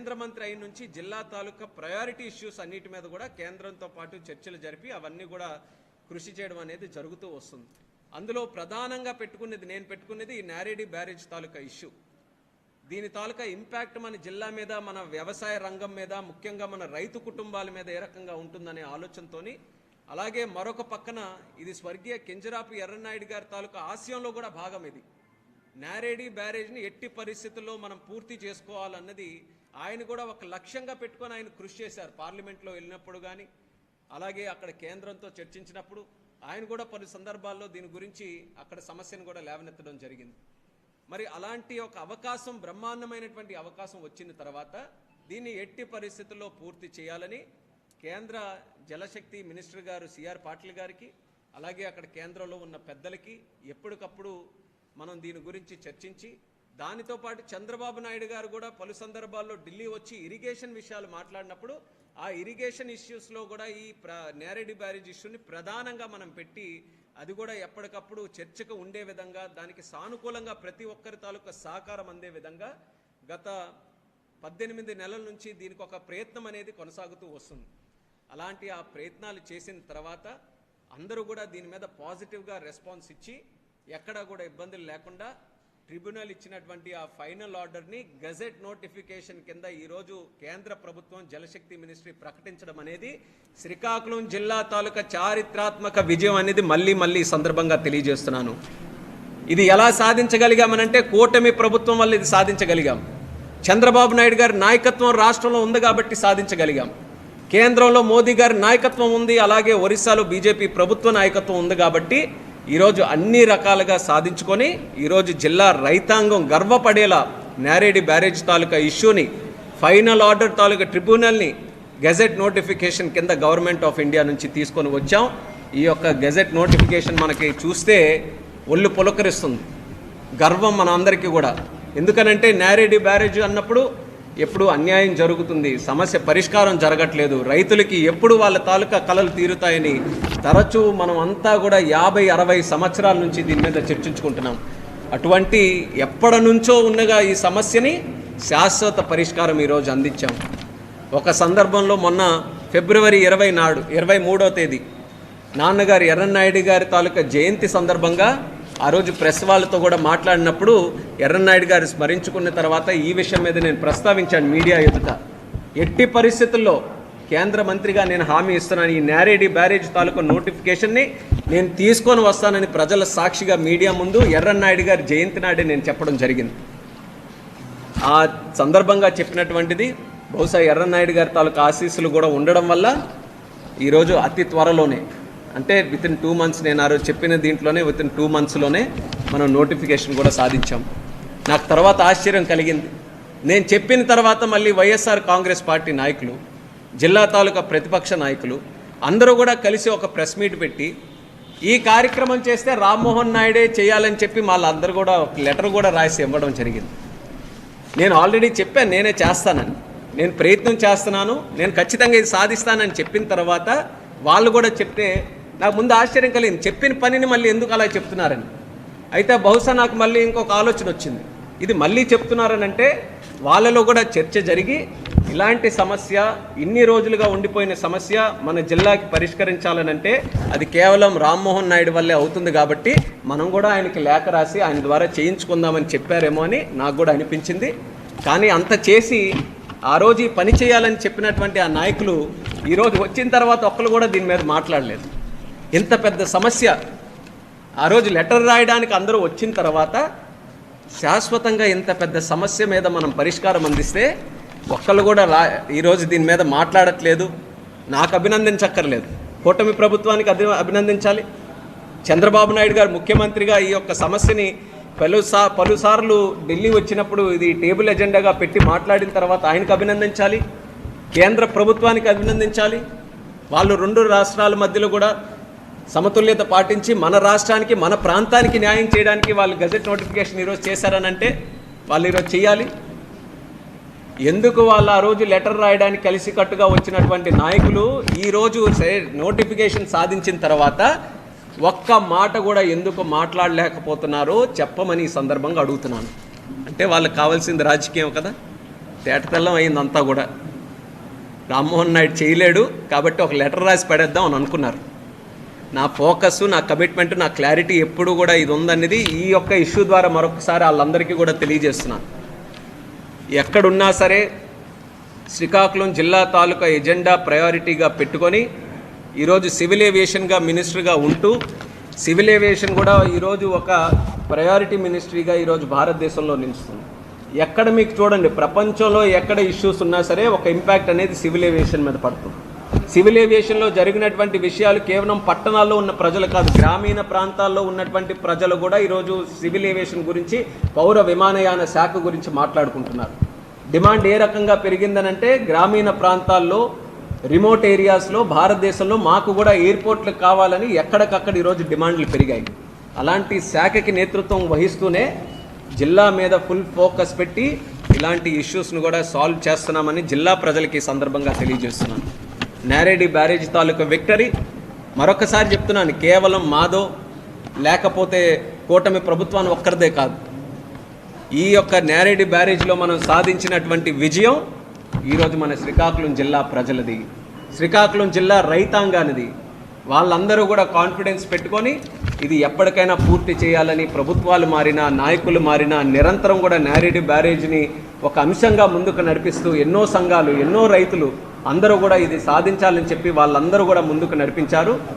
కేంద్ర మంత్రి అయిన నుంచి జిల్లా తాలూకా ప్రయారిటీ ఇష్యూస్ అన్నిటి మీద కూడా కేంద్రంతో పాటు చర్చలు జరిపి అవన్నీ కూడా కృషి చేయడం అనేది జరుగుతూ వస్తుంది. అందులో ప్రధానంగా నేను పెట్టుకున్నది ఈ నారేడి బ్యారేజ్ తాలూకా ఇష్యూ. దీని తాలూకా ఇంపాక్ట్ మన జిల్లా మీద, మన వ్యవసాయ రంగం మీద, ముఖ్యంగా మన రైతు కుటుంబాల మీద ఏ రకంగా ఉంటుందనే ఆలోచనతోని, అలాగే మరొక పక్కన ఇది స్వర్గీయ కింజరాపు ఎర్రన్నాయుడు గారి తాలూకా ఆశయంలో కూడా భాగం. ఇది నారేడి బ్యారేజ్ని ఎట్టి పరిస్థితుల్లో మనం పూర్తి చేసుకోవాలన్నది ఆయన కూడా ఒక లక్ష్యంగా పెట్టుకొని ఆయన కృషి చేశారు. పార్లమెంట్లో వెళ్ళినప్పుడు కానీ, అలాగే అక్కడ కేంద్రంతో చర్చించినప్పుడు ఆయన కూడా పలు సందర్భాల్లో దీని గురించి అక్కడ సమస్యను కూడా లేవనెత్తడం జరిగింది. మరి అలాంటి ఒక అవకాశం, బ్రహ్మాండమైనటువంటి అవకాశం వచ్చిన తర్వాత దీన్ని ఎట్టి పరిస్థితుల్లో పూర్తి చేయాలని కేంద్ర జలశక్తి మినిస్టర్ గారు సిఆర్ పాటిల్ గారికి, అలాగే అక్కడ కేంద్రంలో ఉన్న పెద్దలకి ఎప్పటికప్పుడు మనం దీని గురించి చర్చించి, దానితో పాటు చంద్రబాబు నాయుడు గారు కూడా పలు సందర్భాల్లో ఢిల్లీ వచ్చి ఇరిగేషన్ విషయాలు మాట్లాడినప్పుడు ఆ ఇరిగేషన్ ఇష్యూస్లో కూడా ఈ నారేడి బ్యారేజ్ ఇష్యూని ప్రధానంగా మనం పెట్టి అది కూడా ఎప్పటికప్పుడు చర్చకు ఉండే విధంగా, దానికి సానుకూలంగా ప్రతి ఒక్కరి తాలూకా సహకారం అందే విధంగా గత 18 నెలల నుంచి దీనికి ఒక ప్రయత్నం అనేది కొనసాగుతూ వస్తుంది. అలాంటి ఆ ప్రయత్నాలు చేసిన తర్వాత అందరూ కూడా దీని మీద పాజిటివ్గా రెస్పాన్స్ ఇచ్చి ఎక్కడా కూడా ఇబ్బందులు లేకుండా ట్రిబ్యునల్ ఇచ్చినటువంటి ఆ ఫైనల్ ఆర్డర్ని గజెట్ నోటిఫికేషన్ కింద ఈరోజు కేంద్ర ప్రభుత్వం జలశక్తి మినిస్ట్రీ ప్రకటించడం అనేది శ్రీకాకుళం జిల్లా తాలూకా చారిత్రాత్మక విజయం అనేది మళ్ళీ సందర్భంగా తెలియజేస్తున్నాను. ఇది ఎలా సాధించగలిగామనంటే కూటమి ప్రభుత్వం వల్ల ఇది సాధించగలిగాం. చంద్రబాబు నాయుడు గారి నాయకత్వం రాష్ట్రంలో ఉంది కాబట్టి సాధించగలిగాం. కేంద్రంలో మోదీ గారి నాయకత్వం ఉంది, అలాగే ఒరిస్సాలో బీజేపీ ప్రభుత్వ నాయకత్వం ఉంది కాబట్టి ఈరోజు అన్ని రకాలుగా సాధించుకొని ఈరోజు జిల్లా రైతాంగం గర్వపడేలా నారేడి బ్యారేజ్ తాలూకా ఇష్యూని ఫైనల్ ఆర్డర్ తాలూకా ట్రిబ్యునల్ని గెజెట్ నోటిఫికేషన్ కింద గవర్నమెంట్ ఆఫ్ ఇండియా నుంచి తీసుకొని వచ్చాం. ఈ యొక్క గెజెట్ నోటిఫికేషన్ మనకి చూస్తే ఒళ్ళు పులకరిస్తుంది, గర్వం మన అందరికీ కూడా. ఎందుకనంటే నారేడి బ్యారేజ్ అన్నప్పుడు ఎప్పుడు అన్యాయం జరుగుతుంది, సమస్య పరిష్కారం జరగట్లేదు, రైతులకి ఎప్పుడు వాళ్ళ తాలూకా కలలు తీరుతాయని తరచూ మనం అంతా కూడా 50-60 సంవత్సరాల నుంచి దీని మీద చర్చించుకుంటున్నాం. అటువంటి ఎప్పటి నుంచో ఉన్నగా ఈ సమస్యని శాశ్వత పరిష్కారం ఈరోజు అందించాం. ఒక సందర్భంలో మొన్న ఫిబ్రవరి 23వ తేదీ నాన్నగారు ఎర్రన్నాయుడు గారి తాలూకా జయంతి సందర్భంగా ఆ రోజు ప్రెస్ వాళ్ళతో కూడా మాట్లాడినప్పుడు ఎర్రన్నాయుడు గారు స్మరించుకున్న తర్వాత ఈ విషయం మీద నేను ప్రస్తావించాను మీడియా ఎదుట. ఎట్టి పరిస్థితుల్లో కేంద్ర మంత్రిగా నేను హామీ ఇస్తున్నాను, ఈ నారేడి బ్యారేజ్ తాలూకా నోటిఫికేషన్ని నేను తీసుకొని వస్తానని ప్రజల సాక్షిగా మీడియా ముందు ఎర్రన్నాయుడు గారి జయంతి నాడే నేను చెప్పడం జరిగింది. ఆ సందర్భంగా చెప్పినటువంటిది బహుశా ఎర్రన్నాయుడు గారి తాలూకా ఆశీస్సులు కూడా ఉండడం వల్ల ఈరోజు అతి త్వరలోనే, అంటే వితిన్ 2 months, నేను ఆ రోజు చెప్పిన దీంట్లోనే వితిన్ 2 monthsలోనే మనం నోటిఫికేషన్ కూడా సాధించాం. నాకు తర్వాత ఆశ్చర్యం కలిగింది. నేను చెప్పిన తర్వాత మళ్ళీ వైఎస్ఆర్ కాంగ్రెస్ పార్టీ నాయకులు, జిల్లా తాలూకా ప్రతిపక్ష నాయకులు అందరూ కూడా కలిసి ఒక ప్రెస్ మీట్ పెట్టి ఈ కార్యక్రమం చేస్తే రామ్మోహన్ నాయుడే చేయాలని చెప్పి వాళ్ళందరూ కూడా ఒక లెటర్ కూడా రాసి ఇవ్వడం జరిగింది. నేను ఆల్రెడీ చెప్పాను నేనే చేస్తానని, నేను ప్రయత్నం చేస్తున్నాను, నేను ఖచ్చితంగా ఇది సాధిస్తానని చెప్పిన తర్వాత వాళ్ళు కూడా చెప్తే నాకు ముందు ఆశ్చర్యం కలిగింది, చెప్పిన పనిని మళ్ళీ ఎందుకు అలా చెప్తున్నారని. అయితే బహుశా నాకు మళ్ళీ ఇంకొక ఆలోచన వచ్చింది, ఇది మళ్ళీ చెప్తున్నారని అంటే వాళ్ళలో కూడా చర్చ జరిగి ఇలాంటి సమస్య, ఇన్ని రోజులుగా ఉండిపోయిన సమస్య మన జిల్లాకి పరిష్కరించాలనంటే అది కేవలం రామ్మోహన్ నాయుడు వల్లే అవుతుంది కాబట్టి మనం కూడా ఆయనకి లేఖ రాసి ఆయన ద్వారా చేయించుకుందామని చెప్పారేమో అని నాకు కూడా అనిపించింది. కానీ అంత చేసి ఆ రోజు ఈ పని చేయాలని చెప్పినటువంటి ఆ నాయకులు ఈరోజు వచ్చిన తర్వాత ఒక్కరు కూడా దీని మీద మాట్లాడలేదు. ఇంత పెద్ద సమస్య ఆ రోజు లెటర్ రాయడానికి అందరూ వచ్చిన తర్వాత శాశ్వతంగా ఇంత పెద్ద సమస్య మీద మనం పరిష్కారం అందిస్తే ఒక్కళ్ళు కూడా ఈరోజు దీని మీద మాట్లాడట్లేదు. నాకు అభినందించక్కర్లేదు, కూటమి ప్రభుత్వానికి అభినందించాలి. చంద్రబాబు నాయుడు గారు ముఖ్యమంత్రిగా ఈ యొక్క సమస్యని పలుసార్లు ఢిల్లీ వచ్చినప్పుడు ఇది టేబుల్ ఎజెండాగా పెట్టి మాట్లాడిన తర్వాత ఆయనకు అభినందించాలి, కేంద్ర ప్రభుత్వానికి అభినందించాలి. వాళ్ళు 2 రాష్ట్రాల మధ్యలో కూడా సమతుల్యత పాటించి మన రాష్ట్రానికి, మన ప్రాంతానికి న్యాయం చేయడానికి వాళ్ళు గజెట్ నోటిఫికేషన్ ఈరోజు చేశారనంటే వాళ్ళు ఈరోజు చేయాలి. ఎందుకు వాళ్ళు ఆ రోజు లెటర్ రాయడానికి కలిసికట్టుగా వచ్చినటువంటి నాయకులు ఈరోజు నోటిఫికేషన్ సాధించిన తర్వాత ఒక్క మాట కూడా ఎందుకు మాట్లాడలేకపోతున్నారో చెప్పమని ఈ సందర్భంగా అడుగుతున్నాను. అంటే వాళ్ళకి కావాల్సింది రాజకీయం కదా, తేటతెల్లం అయిందంతా కూడా. రామ్మోహన్ నాయుడు చేయలేడు కాబట్టి ఒక లెటర్ రాసి పడేద్దాం అని అనుకున్నారు. నా ఫోకస్, నా కమిట్మెంట్, నా క్లారిటీ ఎప్పుడు కూడా ఇది ఉందనేది ఈ యొక్క ఇష్యూ ద్వారా మరొకసారి వాళ్ళందరికీ కూడా తెలియజేస్తున్నాను. ఎక్కడున్నా సరే శ్రీకాకుళం జిల్లా తాలూకా ఎజెండా ప్రయారిటీగా పెట్టుకొని ఈరోజు సివిల్ ఏవియేషన్గా మినిస్టర్గా ఉంటూ సివిల్ ఏవియేషన్ కూడా ఈరోజు ఒక ప్రయారిటీ మినిస్ట్రీగా ఈరోజు భారతదేశంలో నిలుస్తుంది. ఎక్కడ మీకు చూడండి, ప్రపంచంలో ఎక్కడ ఇష్యూస్ ఉన్నా సరే ఒక ఇంపాక్ట్ అనేది సివిల్ ఏవియేషన్ మీద పడుతుంది. సివిల్ ఏవియేషన్లో జరిగినటువంటి విషయాలు కేవలం పట్టణాల్లో ఉన్న ప్రజలు కాదు, గ్రామీణ ప్రాంతాల్లో ఉన్నటువంటి ప్రజలు కూడా ఈరోజు సివిల్ ఏవియేషన్ గురించి, పౌర విమానయాన శాఖ గురించి మాట్లాడుకుంటున్నారు. డిమాండ్ ఏ రకంగా పెరిగిందనంటే గ్రామీణ ప్రాంతాల్లో, రిమోట్ ఏరియాస్లో భారతదేశంలో మాకు కూడా ఎయిర్పోర్ట్లు కావాలని ఎక్కడికక్కడ ఈరోజు డిమాండ్లు పెరిగాయి. అలాంటి శాఖకి నేతృత్వం వహిస్తూనే జిల్లా మీద ఫుల్ ఫోకస్ పెట్టి ఇలాంటి ఇష్యూస్ను కూడా సాల్వ్ చేస్తున్నామని జిల్లా ప్రజలకి ఈ సందర్భంగా తెలియజేస్తున్నాను. నేరేడి బ్యారేజ్ తాలూకా విక్టరీ మరొకసారి చెప్తున్నాను, కేవలం మాదో లేకపోతే కూటమి ప్రభుత్వాన్ని ఒక్కరిదే కాదు. ఈ యొక్క నేరేడి బ్యారేజ్లో మనం సాధించినటువంటి విజయం ఈరోజు మన శ్రీకాకుళం జిల్లా ప్రజలది, శ్రీకాకుళం జిల్లా రైతాంగానిది. వాళ్ళందరూ కూడా కాన్ఫిడెన్స్ పెట్టుకొని ఇది ఎప్పటికైనా పూర్తి చేయాలని ప్రభుత్వాలు మారినా, నాయకులు మారినా నిరంతరం కూడా నేరేడి బ్యారేజ్ని ఒక అంశంగా ముందుకు నడిపిస్తూ ఎన్నో సంఘాలు, ఎన్నో రైతులు అందరూ కూడా ఇది సాధించాలని చెప్పి వాళ్ళందరూ కూడా ముందుకు నడిపించారు.